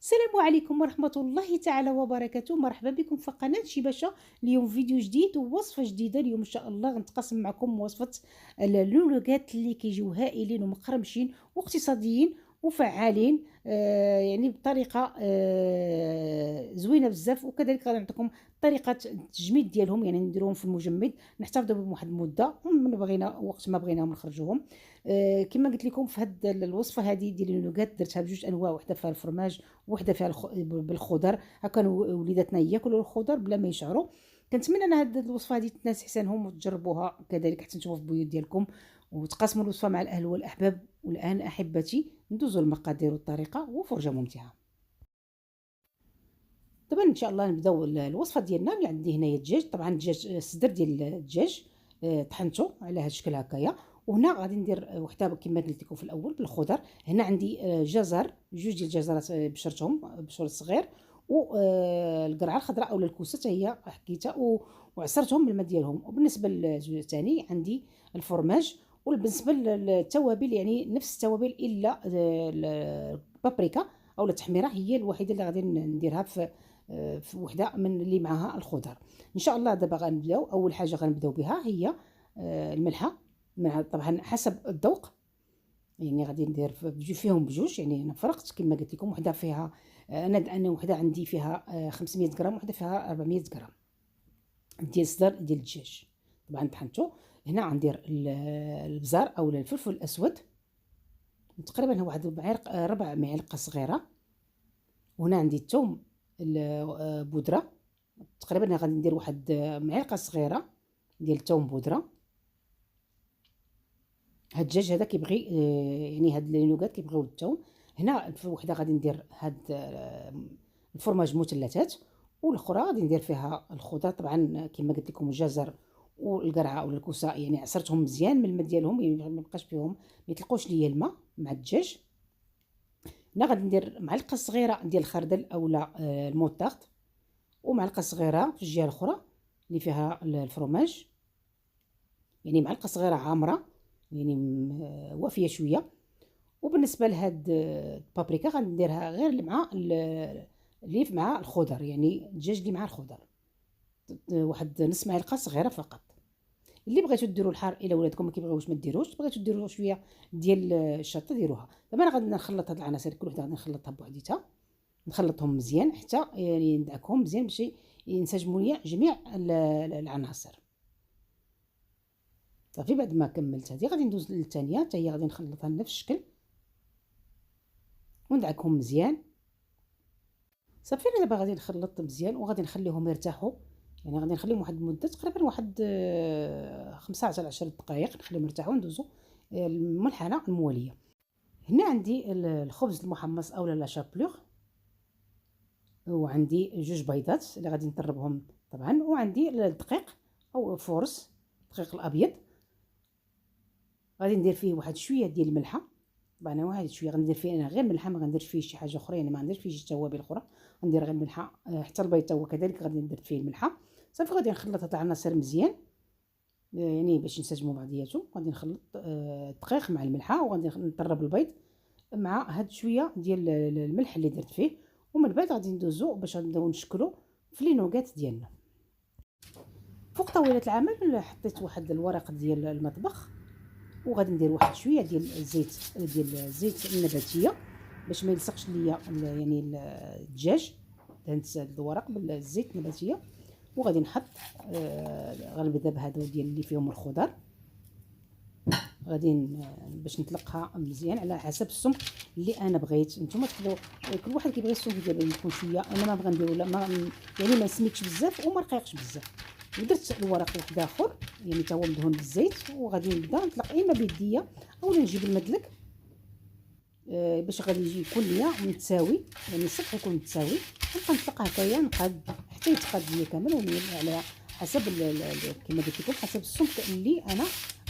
السلام عليكم ورحمة الله تعالى وبركاته. مرحبا بكم في قناة شباشة. اليوم فيديو جديد ووصفة جديدة. اليوم إن شاء الله غنتقاسم معكم وصفة اللولوغات اللي كيجيو هائلين ومقرمشين واقتصاديين وفعالين، يعني بطريقة زوينة بزاف. وكذلك غادي نعطيكم طريقة التجميد ديالهم، يعني نديروهم في المجمد نحتفظوا بهم واحد المدة، ومن بغينا وقت ما بغيناهم نخرجوهم. كما قلت لكم في هذه الوصفة هذه ديال اللولوغات درتها بجوج انواع، وحده فيها الفرماج وحده فيها بالخضر. هكا وليداتنا ياكلوا الخضر بلا ما يشعروا. كنتمنى ان هذه الوصفه هذه تناسح حسانهم وتجربوها كذلك حتى نتوما في البيوت ديالكم، وتقاسموا الوصفه مع الاهل والاحباب. والان احبتي ندوزوا المقادير والطريقه وفرجه ممتعه. دابا ان شاء الله نبداو الوصفه ديالنا. اللي عندي هنايا الدجاج، طبعا الدجاج الصدر ديال الدجاج طحنته على هذا الشكل هكايا. وهنا غادي ندير وحده كما قلت لكم في الاول بالخضر. هنا عندي جزر، جوج ديال الجزرات بشرتهم بشور صغير، والقرعه الخضراء اولا الكوسه حتى هي حكيتها وعصرتهم بالماء ديالهم. وبالنسبه للجزء الثاني عندي الفرماج. وبالنسبه للتوابل يعني نفس التوابل الا البابريكا او التحميره هي الوحيده اللي غادي نديرها في وحده من اللي معاها الخضر. ان شاء الله دابا غنبداو. اول حاجه غنبداو بها هي الملحه، مع طبعا حسب الذوق. يعني غادي ندير فيهم بجوج، يعني انا فرقت كما قلت لكم. وحده فيها انا وحده عندي فيها 500 غرام، وحده فيها 400 غرام ديال الصدر ديال الدجاج. طبعا طحنته. هنا غندير البزار او الفلفل الاسود تقريبا هو واحد ربع معلقه صغيره. وهنا عندي الثوم البودره، تقريبا غادي ندير واحد معلقه صغيره ديال الثوم بودره. هاد الدجاج هذا كيبغي يعني هاد اللينوغات كيبغيو الثوم. هنا في وحده غادي ندير هاد الفرماج مثلثات، والاخرى غادي ندير فيها الخضر. طبعا كما قلت لكم الجزر والقرعه ولا الكوسه يعني عصرتهم مزيان من الماء ديالهم، يعني ما يبقاش فيهم ما يطلقوش ليا الماء مع الدجاج. هنا غادي ندير معلقه صغيره ديال الخردل اولا الموطارد، ومعلقه صغيره في الجهه الاخرى اللي فيها الفرماج، يعني معلقه صغيره عامره يعني وافيه شويه. وبالنسبه لهاد البابريكا غنديرها غير اللي مع اللي مع الخضر، يعني الدجاج اللي مع الخضر واحد نص معلقه صغيره فقط. اللي بغيتو ديروا الحار الى ولادكم ما كيبغيوش ما ديروش، بغيتو ديروا شويه ديال الشطه ديروها. دابا انا غادي نخلط هاد العناصر كل وحده غادي نخلطها بوحديتها، نخلطهم مزيان حتى يعني ندعكهم مزيان باش ينسجموا ليا جميع العناصر. صافي بعد ما كملت هذه غادي ندوز للثانيه حتى هي غادي نخلطها بنفس الشكل وندعكهم مزيان. صافي انا دابا غادي نخلط مزيان وغادي نخليهم يرتاحوا، يعني غادي نخليهم واحد المده تقريبا واحد 15 10 دقائق نخليهم يرتاحوا. ندوزو المرحله المواليه. هنا عندي الخبز المحمص اولا لا شابلوغ، وعندي جوج بيضات اللي غادي نطربهم طبعا، وعندي الدقيق او فورس الدقيق الابيض. غادي ندير فيه واحد شويه ديال الملحه. طبعا انا واحد شويه غندير فيه انا غير ملحه، ما غنديرش فيه شي حاجه اخرى، يعني ما غنديرش فيه شي توابل اخرى. غندير غير الملحه. حتى البيض هو كذلك غادي ندير فيه الملحه. صافي غادي نخلط هاد العناصر مزيان، يعني باش ينسجموا بعضياتهم. غادي نخلط الدقيق مع الملحه، وغادي نطرب البيض مع هاد شويه ديال الملح اللي درت فيه. ومن بعد غادي ندوزو باش نبداو نشكلو في لي نوغات ديالنا. فوق طاوله العمل حطيت واحد الورق ديال المطبخ، وغادي ندير واحد شويه ديال الزيت النباتيه باش ما يلصقش ليا يعني الدجاج. دهنت الورق بالزيت النباتيه. وغادي نحط غنبدا بهادو ديال اللي فيهم الخضر. غادي باش نطلقها مزيان على حسب السمك اللي انا بغيت. نتوما تقدروا كل واحد كيبغي السمك ديالو يكون شويه، انا ما بغا نديرو لا يعني ما يسميكش بزاف وما رقيقش بزاف. ودرت الورق واحد اخر يعني تا هو مدهون بالزيت، وغادي نبدا نطلق اما بيديا اولا نجيب المدلك باش غادي يجي يكون ليا متساوي، يعني السطح يكون متساوي. نبقى نطلق هكايا نقاد حتى يتقاد ليا كامل، على حسب كما قلت لكم حسب السمك اللي انا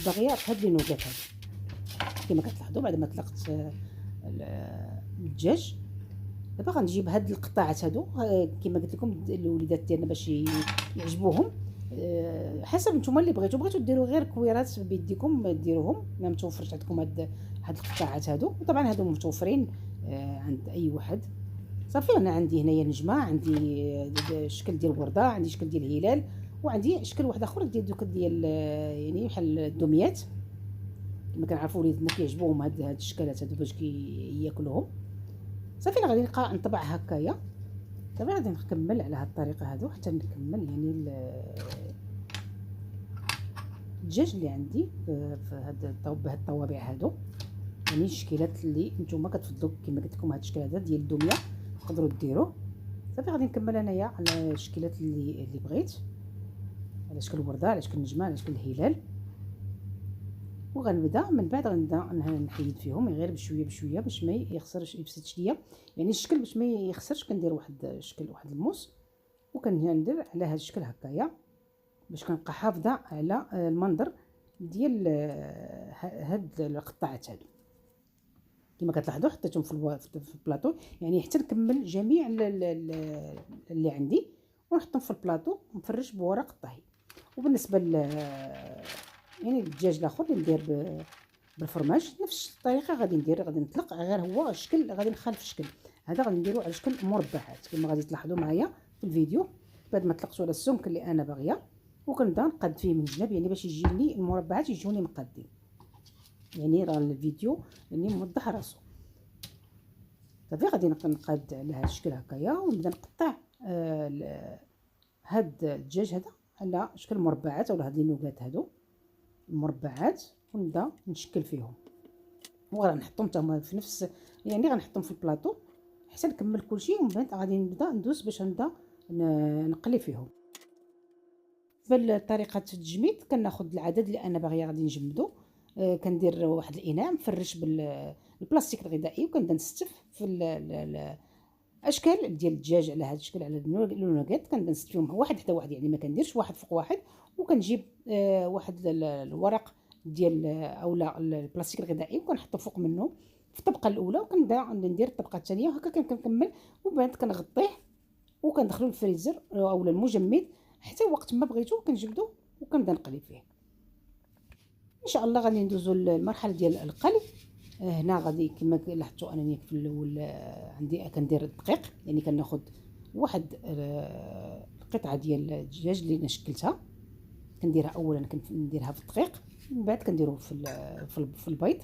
باغيه في هاد لي نوغات هادو. كما كتلاحظوا بعد ما طلقت الدجاج دابا غنجيب هاد القطاعات هادو كما قلت لكم الوليدات ديالنا باش يعجبوهم. حسب نتوما اللي بغيتو ديروا غير كويرات بيديكم ديروهم، ما متوفرش عندكم هاد القطاعات هادو. وطبعا هادو متوفرين عند اي واحد. صافي انا عندي هنايا نجمه، عندي شكل ديال الورده، عندي شكل ديال الهلال، وعندي شكل واحد اخر ديال دوك ديال يعني بحال الدميات كما كنعرفوا وليدنا كيعجبوهم هاد الشكلات هادو باش ياكلوهم. صافي انا غادي نبقى نطبع هكايا. صافي غادي نكمل على هاد الطريقه هادو حتى نكمل يعني الدجاج اللي عندي في هاد بهاد الطوابع هادو، يعني الشكيلات اللي نتوما كتفضلوا كما قلت لكم هاد الشكل هذا ديال الدميه تقدروا ديروه. صافي غادي نكمل انايا على الشكيلات اللي بغيت، على شكل الورده، على شكل النجمه، على شكل الهلال، وغنبدا من بعد غنبدا نحيد فيهم غير بشويه بشويه باش ما يخسرش يفسدش ليا، يعني الشكل باش ما يخسرش كندير واحد الشكل واحد الموس، وكندير على هذا الشكل هكايا باش كنبقى حافظه على المنظر ديال هاد القطاعات هادو. كما كتلاحظوا حطيتهم في البلاطو، يعني حتى نكمل جميع اللي عندي ونحطهم في البلاطو ونفرش بورق الطهي. وبالنسبه يعني الدجاج الاخر اللي ندير بالفرماج نفس الطريقه غادي نطلق، غير هو الشكل غادي نخالف الشكل، هذا غادي نديرو على شكل مربعات كما غادي تلاحظوا معايا في الفيديو. بعد ما طلقتو على السمك اللي انا باغيه وكنبدا نقاد فيه من الجناب، يعني باش يجيني المربعات يجوني مقادين، يعني راه الفيديو يعني موضح راسو. صافي غادي نقاد على هذا الشكل هكايا ونبدا نقطع هاد الدجاج هذا على شكل مربعات، ولا هاد لي نوغات هادو المربعات، ونبدا نشكل فيهم وغنحطهم تما في نفس، يعني غنحطهم في البلاطو حتى نكمل كلشي، ومن بعد غادي نبدا ندوز باش نبدا نقلي فيهم. بالطريقه التجميد كناخذ العدد اللي انا باغيه غادي نجمدو، كندير واحد الاناء مفرش بالبلاستيك الغذائي وكنبدا نستف في الاشكال ديال الدجاج على هذا الشكل، على اللونغات كنبدا نستف فيهم واحد حدا واحد، يعني ما كنديرش واحد فوق واحد، وكنجيب واحد الورق ديال اولا البلاستيك الغذائي وكنحطو فوق منه في الطبقه الاولى، وكنبدا ندير الطبقه الثانيه، وهكا كنكمل، ومن بعد كنغطيه وكندخلو الفريزر اولا المجمد حتى وقت ما بغيتو كنجبدو وكنبدا نقلي فيه. ان شاء الله غادي ندوزو للمرحله ديال القلي. هنا غادي كما لاحظتوا انني في الاول عندي كندير الدقيق، يعني كناخذ واحد القطعه ديال الدجاج اللي انا شكلتها كنديرها اولا كنديرها في الدقيق، من بعد كنديرو في البيض،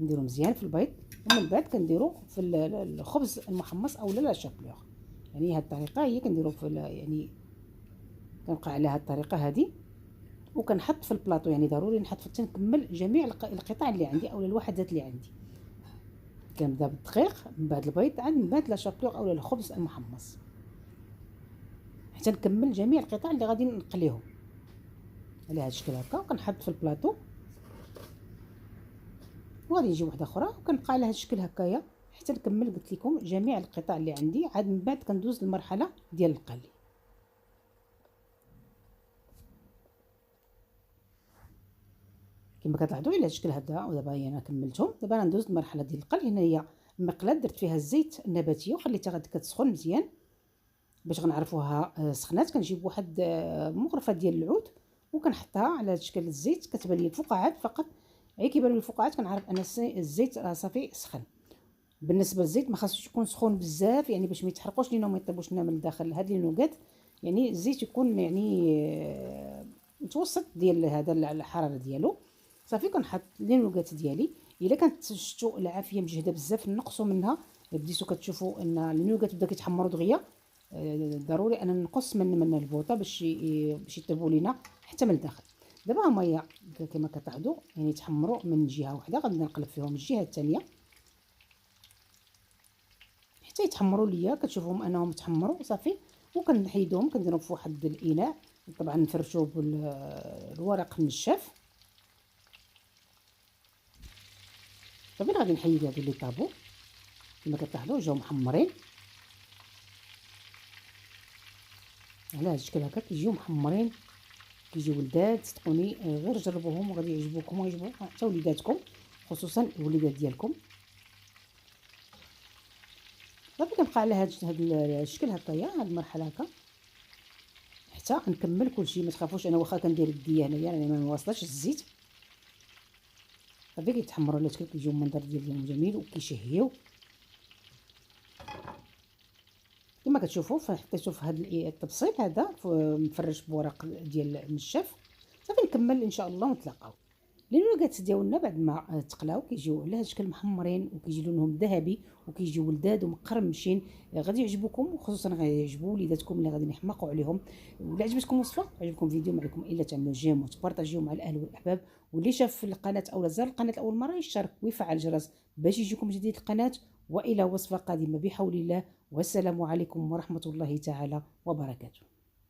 نديرو مزيان في البيض، ومن بعد كنديرو في الخبز المحمص اولا لا شابلور. يعني هاد الطريقه هي كنديرو في يعني كنبقى على هاد الطريقه هادي، وكنحط في البلاطو، يعني ضروري نحط حتى نكمل جميع القطع اللي عندي اولا الوحدات اللي عندي. كنبدا بالدقيق، من بعد البيض، عاد من بعد لا شابلور اولا الخبز المحمص، حتى نكمل جميع القطع اللي غادي نقليهم على هذا الشكل هكا. وكنحط في البلاطو وغادي نجي وحده اخرى وكنبقى على هذا الشكل هكايا حتى نكمل قلت لكم جميع القطع اللي عندي. عاد من بعد كندوز للمرحله ديال القلي. كما كتلاحظوا على هذا الشكل هذا، ودابا انا كملتهم. دابا غندوز للمرحله ديال القلي. هنا هي المقله درت فيها الزيت النباتيه وخليتها غادي كتسخن مزيان باش غنعرفوها سخنات. كنجيب واحد مغرفه ديال العود وكنحطها على هذا الشكل الزيت، كتبان لي الفقاعات فقط، غير كيبانوا لي الفقاعات كنعرف ان الزيت راه صافي سخن. بالنسبه للزيت ما خاصوش يكون سخون بزاف، يعني باش ما يتحرقوش لينا وما يطيبوش لنا من الداخل هاد لي نوغات، يعني الزيت يكون يعني متوسط ديال هذا الحراره ديالو. صافي كنحط لي نوغات ديالي. الا كانت شفتوا العافيه مجهده بزاف نقصوا منها، بديتو كتشوفوا ان النوغات بدا كيتحمروا دغيا، ضروري انا نقص من البوطه باش يطيبوا لينا حتى من الداخل. دابا هما هي كما كتلاحظوا يعني تحمروا من جهه واحده، غادي نقلب فيهم الجهه الثانيه حتى يتحمروا ليا. كتشوفوهم انهم تحمروا صافي، وكنحيدهم كنديرهم في واحد الاناء، طبعا نفرشوه بالورق النشاف. صافي غادي نحيد هادو اللي طابوا كما كتلاحظوا جاو محمرين على هذا الشكل هكا، كيجيو محمرين كيجيو ولدات. صدقوني غير جربوهم وغادي يعجبوكم ويعجبوا حتى وليداتكم، خصوصا الوليدات ديالكم. صافي كنبقى على هذا الشكل هكايا، هاد المرحله هكا حتى نكمل كلشي. ما تخافوش انا واخا كندير يديا هنايا راني ما واصلاش الزيت. صافي كيتحمروا على شكل كيجيو المنظر ديالهم جميل وكيشهيو. كما كتشوفوا حطيته في هذا التبصيل هذا مفرش بورق ديال النشاف. صافي نكمل ان شاء الله ونتلاقاو. لي نوغات ديالنا بعد ما تقلاو كيجيو على هذا الشكل محمرين وكيجي لونهم ذهبي وكيجيو ولداد ومقرمشين. غادي يعجبوكم وخصوصا غادي يعجبوا وليداتكم اللي غادي يحماقوا عليهم. ولا عجبتكم الوصفه عجبكم الفيديو ما عليكم الا تعملوا جيم وتبارطاجيو مع الاهل والاحباب. واللي شاف القناه او زار القناه لاول مره يشترك ويفعل الجرس باش يجيكم جديد القناه. والى وصفه قادمه بحول الله. والسلام عليكم ورحمه الله تعالى وبركاته.